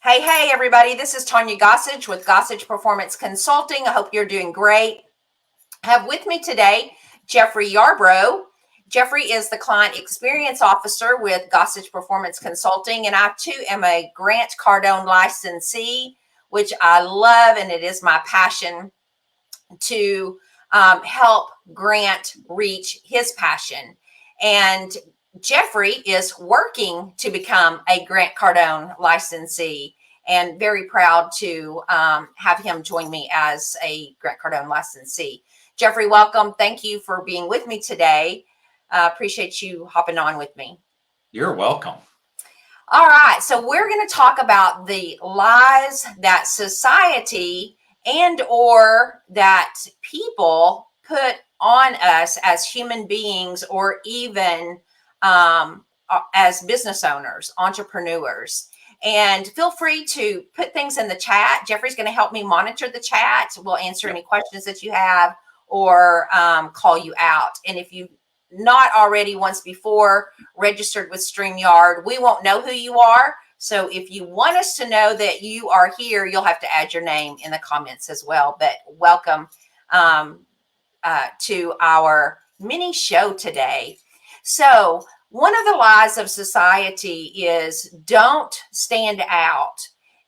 Hey, everybody. This is Tanya Gossage with Gossage Performance Consulting. I hope you're doing great. I have with me today Jeffrey Yarbrough. Jeffrey is the Client Experience Officer with Gossage Performance Consulting, and I too am a Grant Cardone licensee, which I love, and it is my passion to help Grant reach his passion. And Jeffrey is working to become a Grant Cardone licensee, and very proud to have him join me as a Grant Cardone licensee. Jeffrey, welcome. Thank you for being with me today. Appreciate you hopping on with me. You're welcome. All right, so we're going to talk about the lies that society and or that people put on us as human beings, or even as business owners, entrepreneurs. And feel free to put things in the chat. Jeffrey's going to help me monitor the chat. We'll answer any questions that you have, or call you out. And if you not already once before registered with StreamYard, we won't know who you are. So if you want us to know that you are here, you'll have to add your name in the comments as well. But welcome to our mini show today. So one of the lies of society is don't stand out.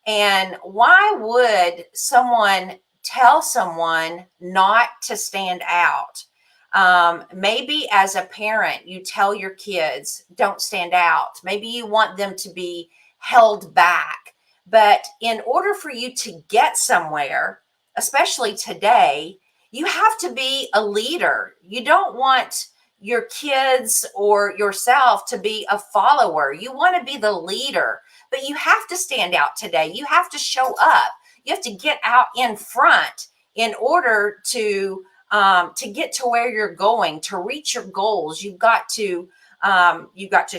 And why would someone tell someone not to stand out? Maybe as a parent, you tell your kids, don't stand out. Maybe you want them to be held back. But in order for you to get somewhere, especially today, you have to be a leader. You don't want your kids or yourself to be a follower. You want to be the leader, but you have to stand out today. You have to show up. You have to get out in front in order to get to where you're going, to reach your goals. You've got to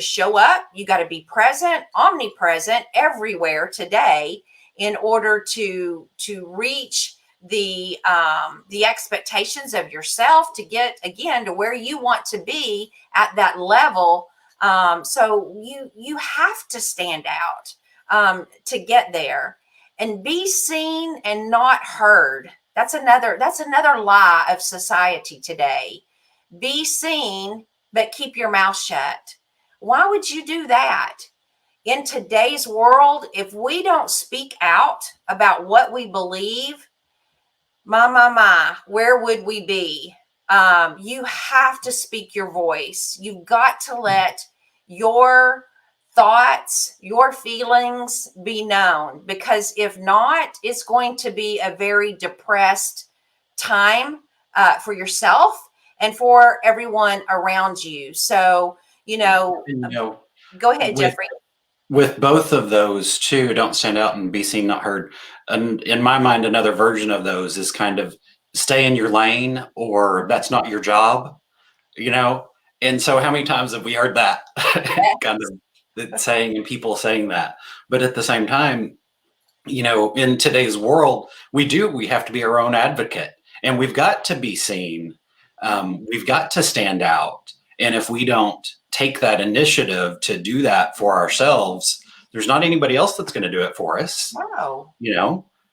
show up. You got to be present, omnipresent everywhere today in order to reach the expectations of yourself, to get again to where you want to be at that level. So you have to stand out to get there, and be seen and not heard. That's another lie of society today. Be seen, but keep your mouth shut. Why would you do that? In today's world, if we don't speak out about what we believe, where would we be? You have to speak your voice. You've got to let your thoughts, your feelings be known, because if not, it's going to be a very depressed time for yourself and for everyone around you. So, go ahead, Jeffrey. With both of those too, don't stand out and be seen, not heard. And in my mind, another version of those is kind of stay in your lane, or that's not your job, And so how many times have we heard that kind of saying, and people saying that? But at the same time, in today's world, we have to be our own advocate, and we've got to be seen. We've got to stand out. And if we don't take that initiative to do that for ourselves, there's not anybody else that's going to do it for us. Wow.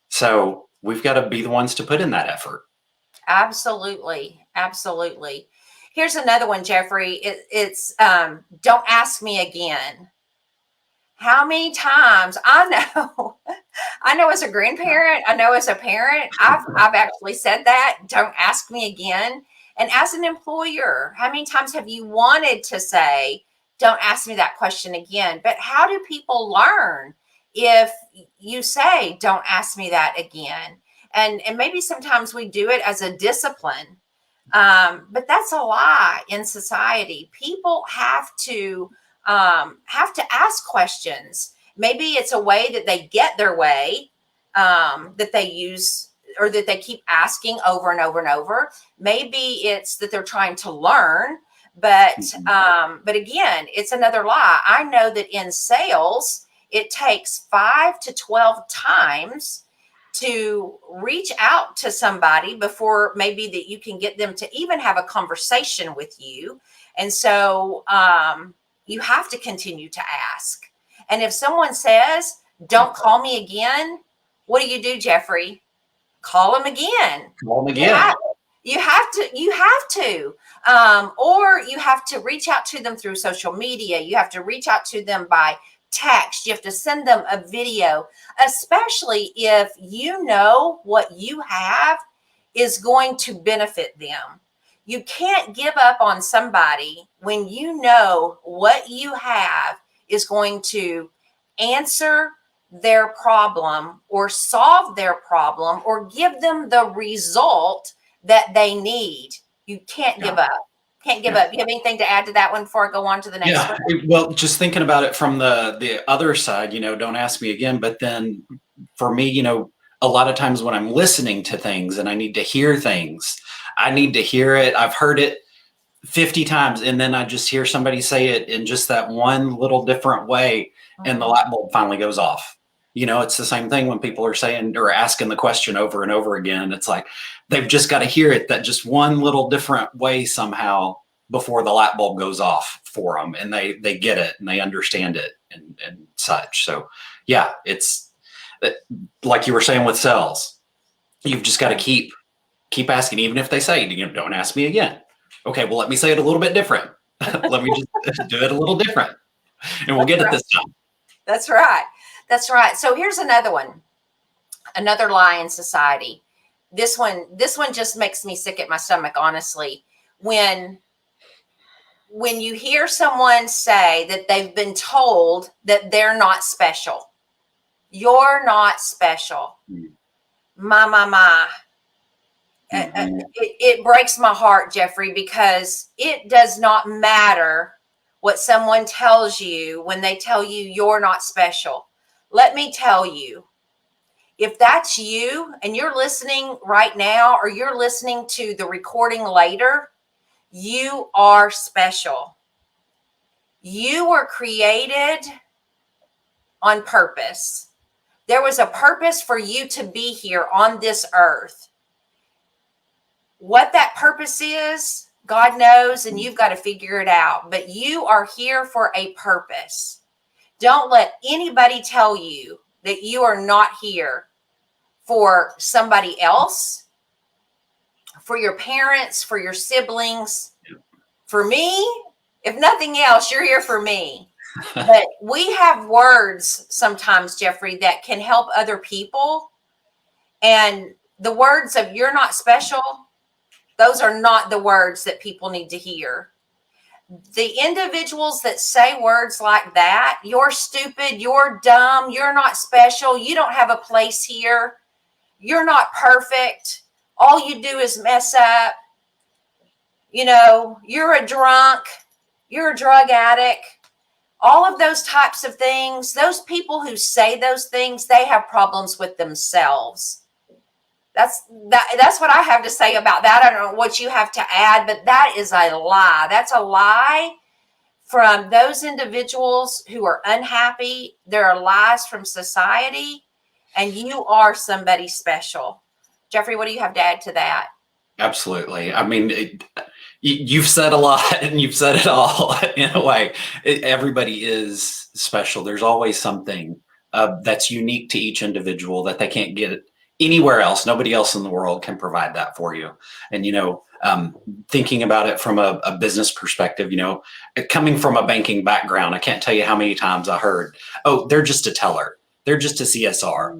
So we've got to be the ones to put in that effort. Absolutely. Absolutely. Here's another one, Jeffrey. It's don't ask me again. How many times I know as a grandparent, I know as a parent, I've actually said that, don't ask me again. And as an employer, how many times have you wanted to say, don't ask me that question again? But how do people learn if you say, don't ask me that again? And maybe sometimes we do it as a discipline. But that's a lie in society. People have to ask questions. Maybe it's a way that they get their way, that they use, or that they keep asking over and over and over. Maybe it's that they're trying to learn, but again, it's another lie. I know that in sales, it takes 5 to 12 times to reach out to somebody before maybe that you can get them to even have a conversation with you. And so you have to continue to ask. And if someone says, Don't call me again. What do, Jeffrey? Call them again. Call them again. You have to, or you have to reach out to them through social media. You have to reach out to them by text. You have to send them a video, especially if you know what you have is going to benefit them. You can't give up on somebody when you know what you have is going to answer their problem or solve their problem or give them the result that they need. You can't give up. Can't give up. You have anything to add to that one before I go on to the next one? Well, just thinking about it from the other side, don't ask me again. But then for me, a lot of times when I'm listening to things and I need to hear things, I need to hear it. I've heard it 50 times and then I just hear somebody say it in just that one little different way and the light bulb finally goes off. It's the same thing when people are saying or asking the question over and over again. It's like they've just got to hear it that just one little different way somehow before the light bulb goes off for them and they get it and they understand it and such. So yeah, it's like you were saying with sales, you've just got to keep asking, even if they say, don't ask me again. Okay, well, let me say it a little bit different. Let me just do it a little different and we'll get it this time. That's right. That's right. So here's another one, another lie in society. This one just makes me sick at my stomach, honestly. When you hear someone say that they've been told that they're not special, you're not special. My. It breaks my heart, Jeffrey, because it does not matter what someone tells you when they tell you you're not special. Let me tell you, if that's you and you're listening right now or you're listening to the recording later, you are special. You were created on purpose. There was a purpose for you to be here on this earth. What that purpose is, God knows, and you've got to figure it out. But you are here for a purpose. Don't let anybody tell you that you are not here for somebody else, for your parents, for your siblings. For me, if nothing else, you're here for me. But we have words sometimes, Jeffrey, that can help other people. And the words of "you're not special," those are not the words that people need to hear. The individuals that say words like that, "you're stupid, you're dumb, you're not special, you don't have a place here, you're not perfect, all you do is mess up, you're a drunk, you're a drug addict," all of those types of things, those people who say those things, they have problems with themselves. That's what I have to say about that. I don't know what you have to add, but that is a lie. That's a lie from those individuals who are unhappy. There are lies from society, and you are somebody special. Jeffrey, what do you have to add to that? Absolutely. I mean, you've said a lot and you've said it all in a way. Everybody is special. There's always something that's unique to each individual that they can't get anywhere else. Nobody else in the world can provide that for you. And, thinking about it from a business perspective, coming from a banking background, I can't tell you how many times I heard, "Oh, they're just a teller. They're just a CSR."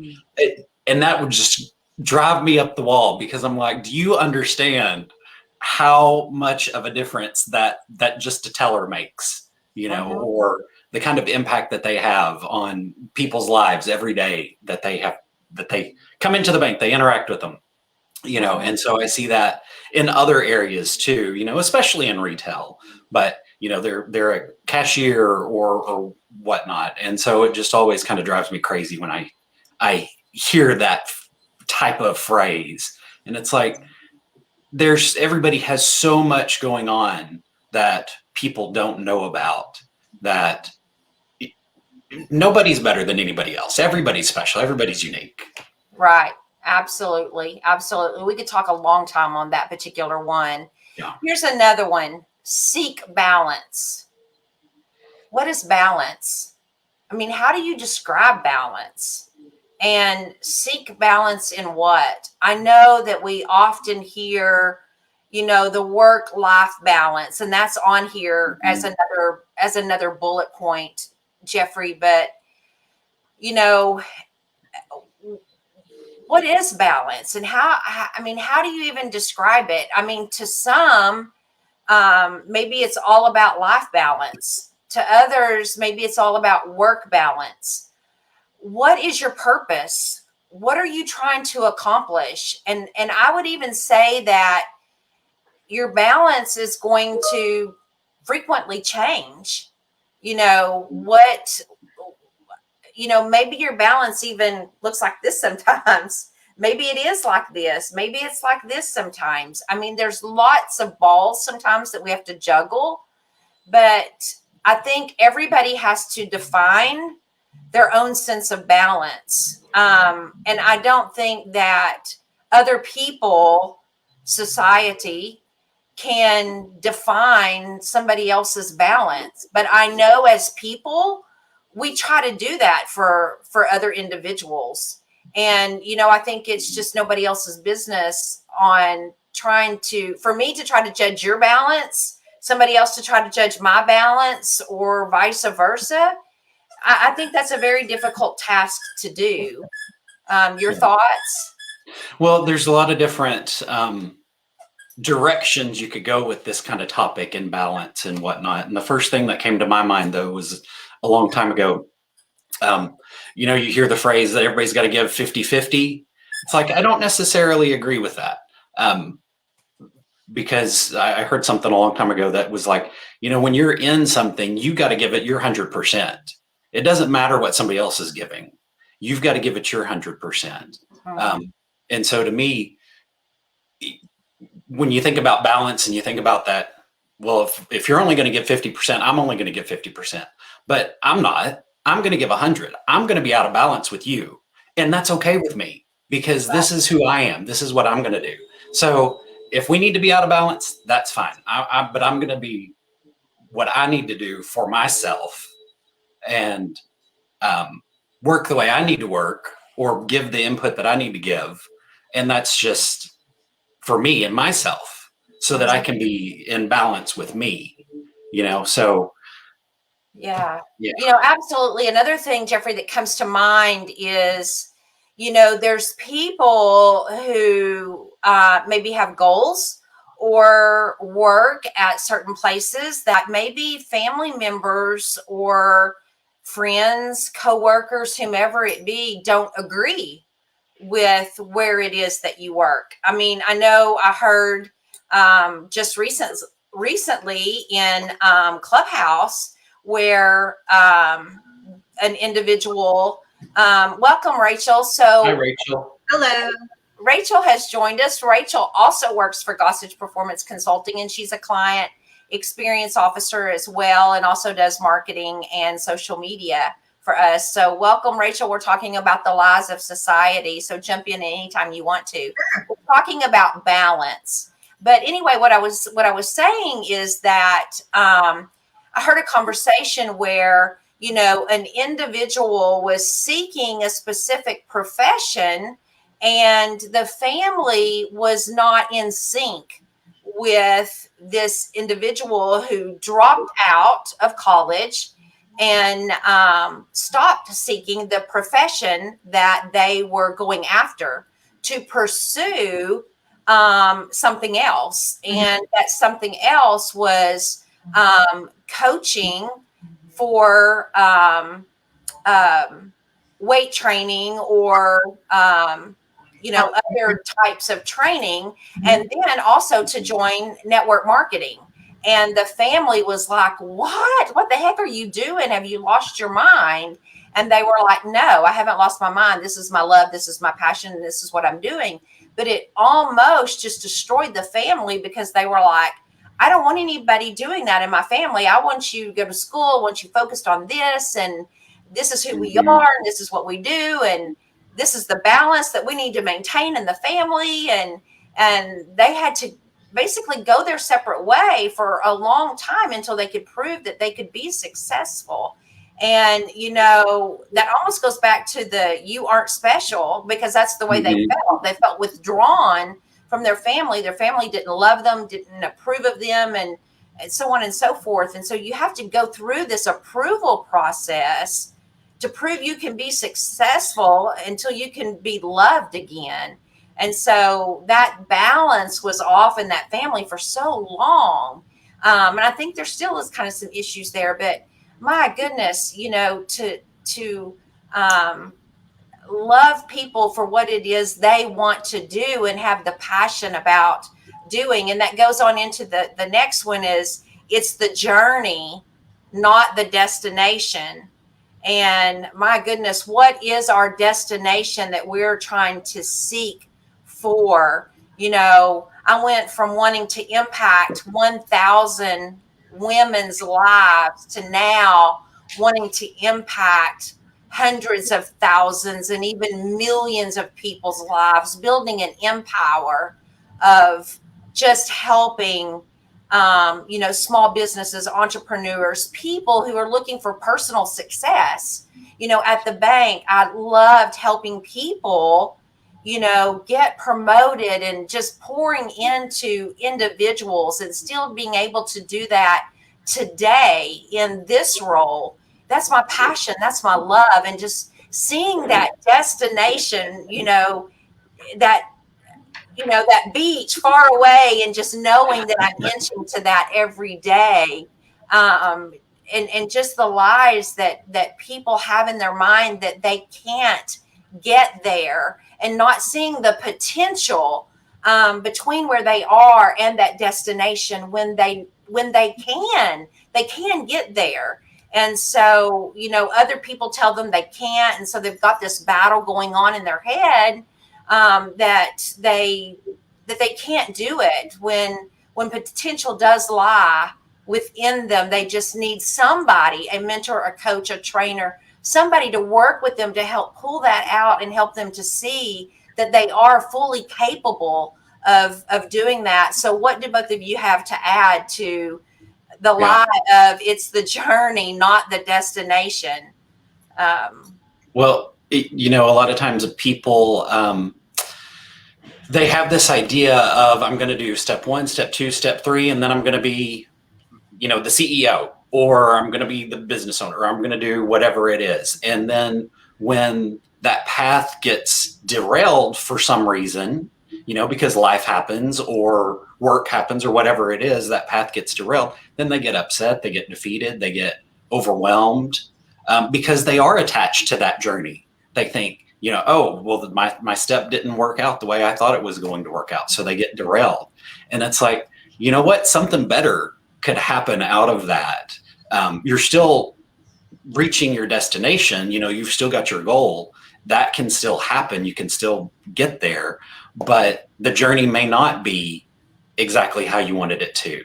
And that would just drive me up the wall because I'm like, do you understand how much of a difference that just a teller makes, or the kind of impact that they have on people's lives every day that they come into the bank, they interact with them, and so I see that in other areas too, especially in retail, but they're a cashier or whatnot. And so it just always kind of drives me crazy when I hear that type of phrase. And it's like, everybody has so much going on that people don't know about, that nobody's better than anybody else. Everybody's special. Everybody's unique. Right. Absolutely. Absolutely. We could talk a long time on that particular one. Yeah. Here's another one. Seek balance. What is balance? I mean, how do you describe balance? And seek balance in what? I know that we often hear, the work life balance, and that's on here as Mhm. another bullet point, Jeffrey. But you know, what is balance, and I mean, how do you even describe it? I mean, to some, maybe it's all about life balance. To others, maybe it's all about work balance. What is your purpose? What are you trying to accomplish? And I would even say that your balance is going to frequently change. What, maybe your balance even looks like this sometimes. Maybe it is like this. Maybe it's like this sometimes. I mean, there's lots of balls sometimes that we have to juggle, but I think everybody has to define their own sense of balance. And I don't think that other people, society, can define somebody else's balance. But I know as people, we try to do that for other individuals. And I think it's just nobody else's business on for me to try to judge your balance, somebody else to try to judge my balance, or vice versa. I think that's a very difficult task to do. Your Yeah. thoughts? Well, there's a lot of different directions you could go with this kind of topic and balance and whatnot. And the first thing that came to my mind, though, was a long time ago. You hear the phrase that everybody's got to give 50-50. It's like, I don't necessarily agree with that. Because I heard something a long time ago that was like, when you're in something, you got to give it your 100%. It doesn't matter what somebody else is giving. You've got to give it your 100%. And so to me, when you think about balance and you think about that, well, if you're only going to give 50%, I'm only going to give 50%, but I'm not. I'm going to give 100. I'm going to be out of balance with you. And that's okay with me, because this is who I am. This is what I'm going to do. So if we need to be out of balance, that's fine. But I'm going to be what I need to do for myself, and work the way I need to work, or give the input that I need to give. And that's just for me and myself, so that I can be in balance with me, so. Yeah. Yeah. Absolutely. Another thing, Jeffrey, that comes to mind is, there's people who maybe have goals or work at certain places that maybe family members or friends, coworkers, whomever it be, don't agree with where it is that you work. I mean, I know I heard just recently in Clubhouse, where an individual, welcome, Rachel. Hi, So Rachel. Hello. Rachel has joined us. Rachel also works for Gossage Performance Consulting, and she's a client experience officer as well, and also does marketing and social media for us. So welcome, Rachel. We're talking about the lies of society. So jump in anytime you want to. We're talking about balance. But anyway, what I was saying is that I heard a conversation where, an individual was seeking a specific profession, and the family was not in sync with this individual who dropped out of college and stopped seeking the profession that they were going after, to pursue something else. And that something else was coaching for weight training, or other types of training, and then also to join network marketing. And the family was like, what the heck are you doing? Have you lost your mind? And they were like, no, I haven't lost my mind. This is my love. This is my passion. And this is what I'm doing. But it almost just destroyed the family, because they were like, I don't want anybody doing that in my family. I want you to go to school. I want you focused on this. And this is who we are. And this is what we do. And this is the balance that we need to maintain in the family. And they had to basically go their separate way for a long time until they could prove that they could be successful. And, you know, that almost goes back to the you aren't special, because that's the way they Mhm. felt. They felt withdrawn from their family. Their family didn't love them, didn't approve of them, and so on and so forth. And so you have to go through this approval process to prove you can be successful until you can be loved again. And so that balance was off in that family for so long. And I think there still is kind of some issues there, but my goodness, you know, to um, love people for what it is they want to do and have the passion about doing. And that goes on into the next one is it's the journey, not the destination. And my goodness, what is our destination that we're trying to seek for? You know, I went from wanting to impact 1,000 women's lives to now wanting to impact hundreds of thousands and even millions of people's lives, building an empire of just helping you know, small businesses, entrepreneurs, people who are looking for personal success. You know, at the bank, I loved helping people, you know, get promoted and just pouring into individuals and still being able to do that today in this role. That's my passion. That's my love. And just seeing that destination, that that beach far away, and just knowing that I'm inching to that every day. um and just the lies that people have in their mind that they can't get there, and not seeing the potential between where they are and that destination, when they can get there. And so, other people tell them they can't, and so they've got this battle going on in their head, that they can't do it, when potential does lie within them. They just need somebody, a mentor, a coach, a trainer, somebody to work with them to help pull that out and help them to see that they are fully capable of doing that. So what do both of you have to add to the Yeah. lie of it's the journey, not the destination? um, Well, a lot of times people, they have this idea of I'm going to do step one, step two, step three, and then I'm going to be, the CEO, or I'm going to be the business owner, or I'm going to do whatever it is. And then when that path gets derailed for some reason, because life happens or work happens or whatever it is, that path gets derailed, then they get upset, they get defeated, they get overwhelmed, because they are attached to that journey. They think, oh, well, my step didn't work out the way I thought it was going to work out. So they get derailed. And it's like, you know what? Something better could happen out of that. You're still reaching your destination. You've still got your goal. That can still happen. You can still get there, but the journey may not be exactly how you wanted it to.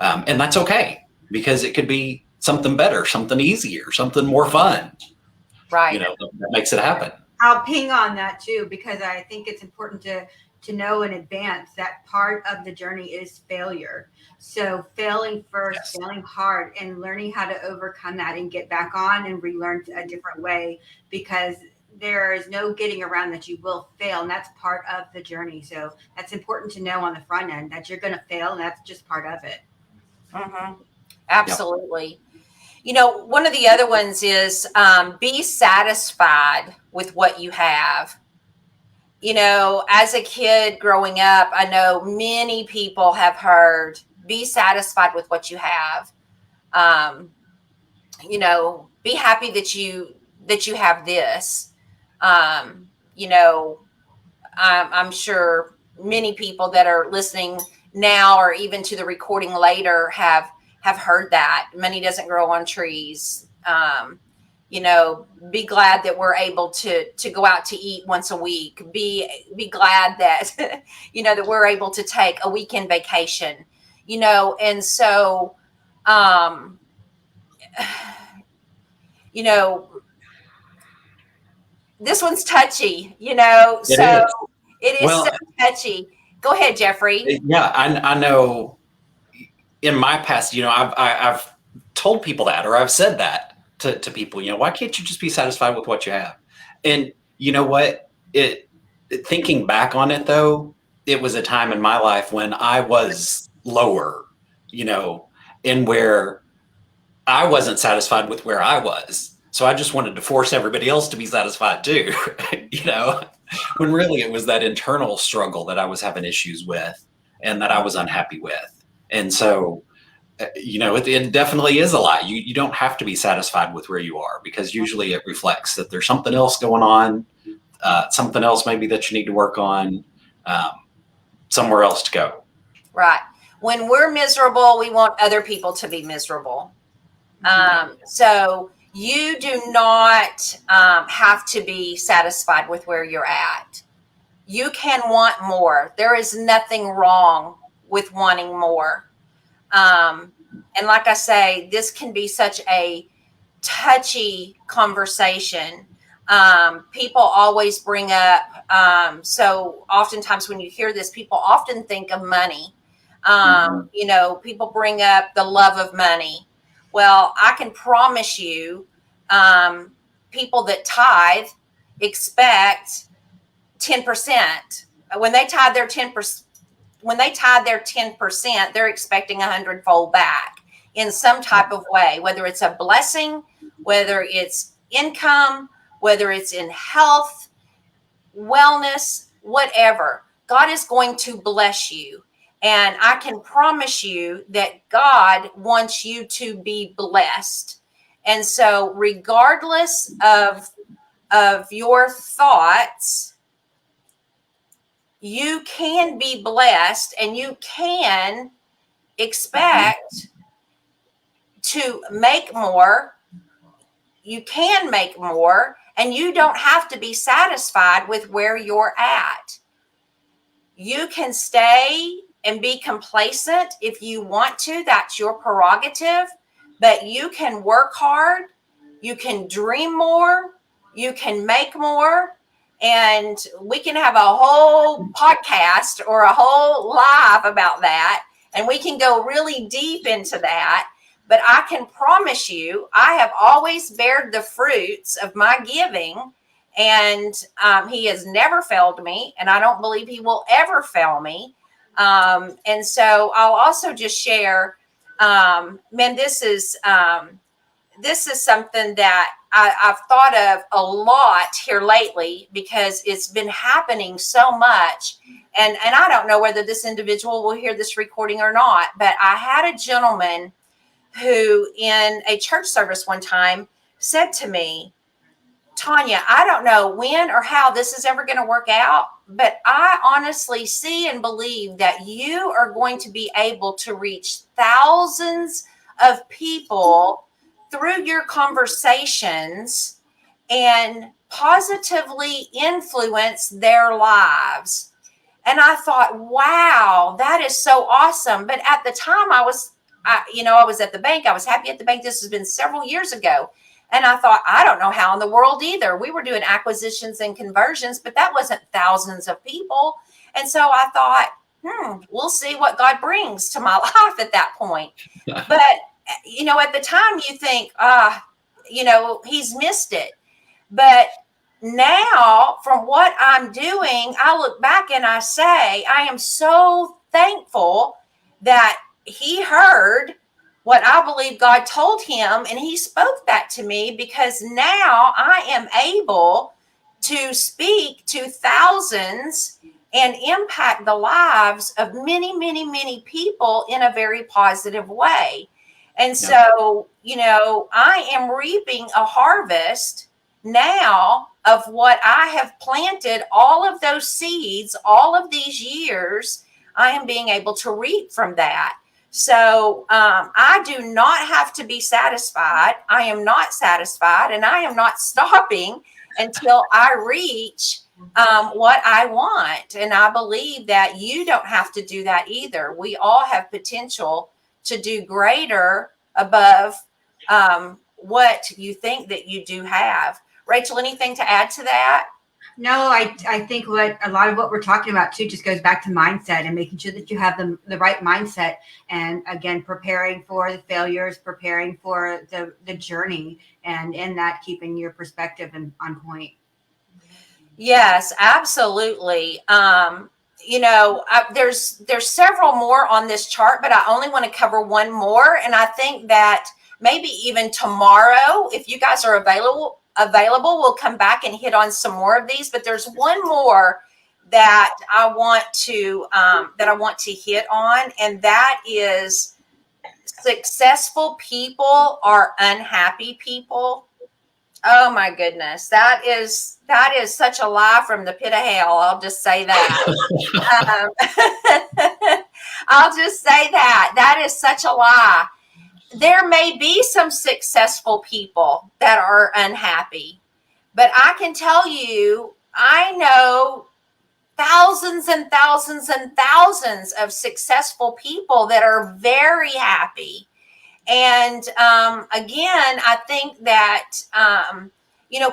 And that's okay, because it could be something better, something easier, something more fun, right. that makes it happen. I'll ping on that too, because I think it's important to know in advance that part of the journey is failure. So failing first, Yes. failing hard, and learning how to overcome that and get back on and relearn a different way, because there is no getting around that you will fail, and that's part of the journey. So that's important to know on the front end, that you're going to fail, and that's just part of it. Mm-hmm. Absolutely. One of the other ones is be satisfied with what you have. As a kid growing up, I know many people have heard, be satisfied with what you have. Um, be happy that you have this. Um, you know, I'm sure many people that are listening now, or even to the recording later, have heard that money doesn't grow on trees. Be glad that we're able to go out to eat once a week. Be glad that that we're able to take a weekend vacation. And so um, this one's touchy. So is. it is so Well, touchy. Go ahead, Jeffrey. yeah, I know in my past, I've told people that, or I've said that, to people, why can't you just be satisfied with what you have? And you know what? Thinking back on it though, it was a time in my life when I was lower, you know, and where I wasn't satisfied with where I was. So I just wanted to force everybody else to be satisfied too, when really it was that internal struggle that I was having issues with and that I was unhappy with. And so, it definitely is a lie. You don't have to be satisfied with where you are, because usually it reflects that there's something else going on, something else maybe that you need to work on, somewhere else to go. Right. When we're miserable, we want other people to be miserable. So you do not have to be satisfied with where you're at. You can want more. There is nothing wrong with wanting more. And like I say, this can be such a touchy conversation. People always bring up, so oftentimes when you hear this, people often think of money. People bring up the love of money. Well, I can promise you, people that tithe expect 10%. When they tithe their 10%, they're expecting 100-fold back in some type of way, whether it's a blessing, whether it's income, whether it's in health, wellness, whatever. God is going to bless you. And I can promise you that God wants you to be blessed. And so regardless of your thoughts, you can be blessed, and you can expect to make more. You can make more, and you don't have to be satisfied with where you're at. You can stay and be complacent if you want to. That's your prerogative. But you can work hard. You can dream more. You can make more. And we can have a whole podcast or a whole live about that. And we can go really deep into that. But I can promise you, I have always bared the fruits of my giving. And he has never failed me. And I don't believe he will ever fail me. And so I'll also just share, this is something that I've thought of a lot here lately, because it's been happening so much. And I don't know whether this individual will hear this recording or not, but I had a gentleman who in a church service one time said to me, Tanya, I don't know when or how this is ever going to work out, but I honestly see and believe that you are going to be able to reach thousands of people through your conversations and positively influence their lives. And I thought, wow, that is so awesome. But at the time I was at the bank. I was happy at the bank. This has been several years ago. And I thought, I don't know how in the world either. We were doing acquisitions and conversions, but that wasn't thousands of people. And so I thought, we'll see what God brings to my life at that point. But, at the time you think, he's missed it. But now from what I'm doing, I look back and I say, I am so thankful that he heard what I believe God told him, and he spoke that to me, because now I am able to speak to thousands and impact the lives of many, many, many people in a very positive way. And so, I am reaping a harvest now of what I have planted. All of those seeds, all of these years, I am being able to reap from that. So I do not have to be satisfied. I am not satisfied, and I am not stopping until I reach what I want. And I believe that you don't have to do that either. We all have potential to do greater above what you think that you do have. Rachel, anything to add to that? No, I think what a lot of what we're talking about too just goes back to mindset and making sure that you have the right mindset. And again, preparing for the failures, preparing for the journey, and in that, keeping your perspective on point. Yes, absolutely. There's several more on this chart, but I only want to cover one more. And I think that maybe even tomorrow, if you guys are available, we'll come back and hit on some more of these. But there's one more that I want to hit on, and that is successful people are unhappy people. Oh my goodness, that is such a lie from the pit of hell. I'll just say that. I'll just say that. That is such a lie. There may be some successful people that are unhappy, but I can tell you, I know thousands and thousands and thousands of successful people that are very happy. And again, I think that,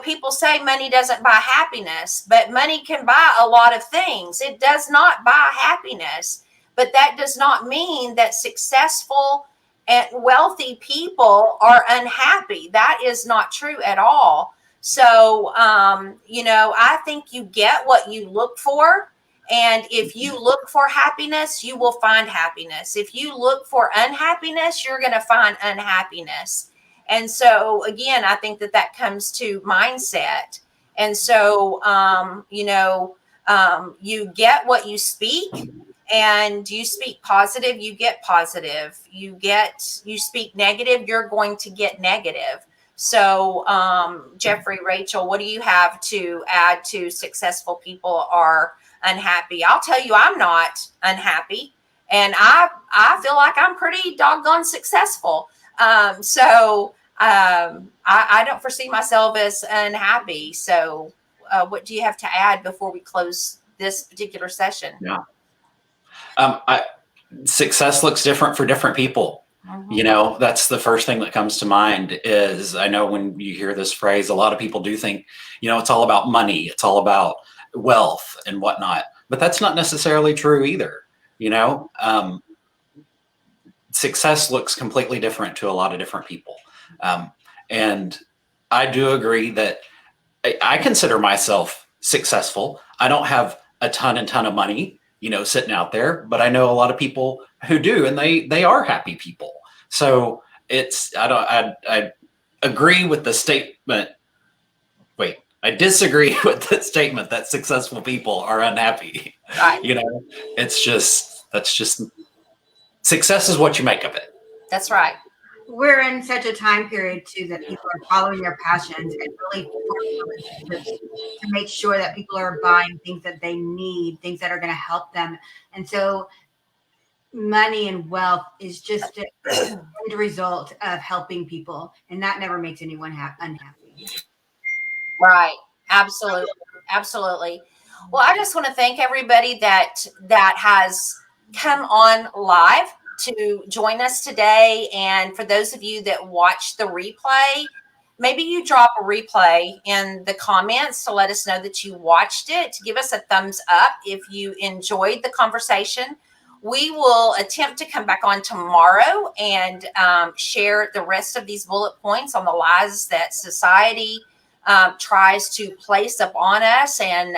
people say money doesn't buy happiness, but money can buy a lot of things. It does not buy happiness, but that does not mean that successful and wealthy people are unhappy. That is not true at all. So, I think you get what you look for. And if you look for happiness, you will find happiness. If you look for unhappiness, you're going to find unhappiness. And so, again, I think that comes to mindset. And so, you get what you speak, and you speak positive, you get positive. You speak negative, you're going to get negative. So, Jeffrey, Rachel, what do you have to add to successful people are unhappy? I'll tell you, I'm not unhappy, and I feel like I'm pretty doggone successful. I don't foresee myself as unhappy. So, what do you have to add before we close this particular session? Yeah. Success looks different for different people. Mm-hmm. That's the first thing that comes to mind. Is, I know when you hear this phrase, a lot of people do think, it's all about money. It's all about wealth and whatnot, but that's not necessarily true either. Success looks completely different to a lot of different people. And I do agree that I consider myself successful. I don't have a ton of money, sitting out there, but I know a lot of people who do, and they are happy people. So I agree with the statement. Wait, I disagree with the statement that successful people are unhappy. Right. That's just success is what you make of it. That's right. We're in such a time period too that people are following their passions and really to make sure that people are buying things that they need, things that are going to help them. And so money and wealth is just a result of helping people, and that never makes anyone unhappy. Right. Absolutely. Well, I just want to thank everybody that has come on live to join us today. And for those of you that watch the replay, maybe you drop a replay in the comments to let us know that you watched it, to give us a thumbs up if you enjoyed the conversation. We will attempt to come back on tomorrow and share the rest of these bullet points on the lies that society tries to place upon us, and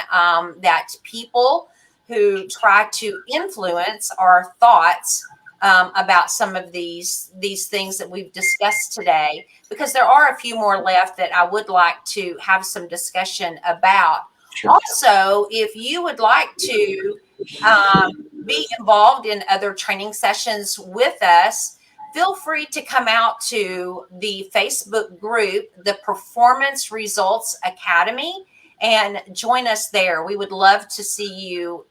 that people who try to influence our thoughts about some of these things that we've discussed today, because there are a few more left that I would like to have some discussion about. Sure. Also, if you would like to be involved in other training sessions with us, feel free to come out to the Facebook group, the Performance Results Academy, and join us there. We would love to see you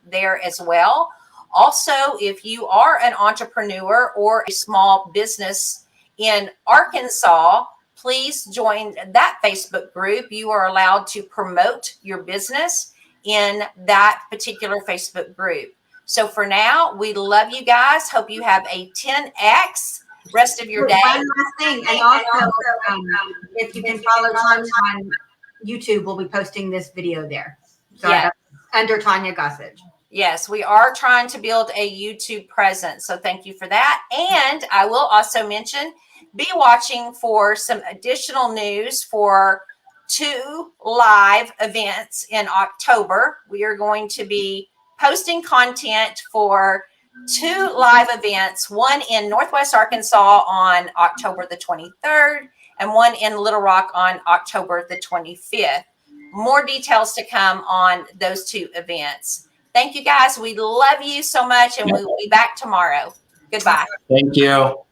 there as well. Also, if you are an entrepreneur or a small business in Arkansas, please join that Facebook group. You are allowed to promote your business in that particular Facebook group. So for now, we love you guys. Hope you have a 10x rest of your day. One last thing, and also if you can follow Tom on YouTube will be posting this video there. So Yeah. under Tanya Gossage. Yes, we are trying to build a YouTube presence. So thank you for that. And I will also mention, be watching for some additional news for 2 live events in October. We are going to be posting content for 2 live events, one in Northwest Arkansas on October the 23rd and one in Little Rock on October the 25th. More details to come on those 2 events. Thank you guys. We love you so much, and we'll be back tomorrow. Goodbye. Thank you.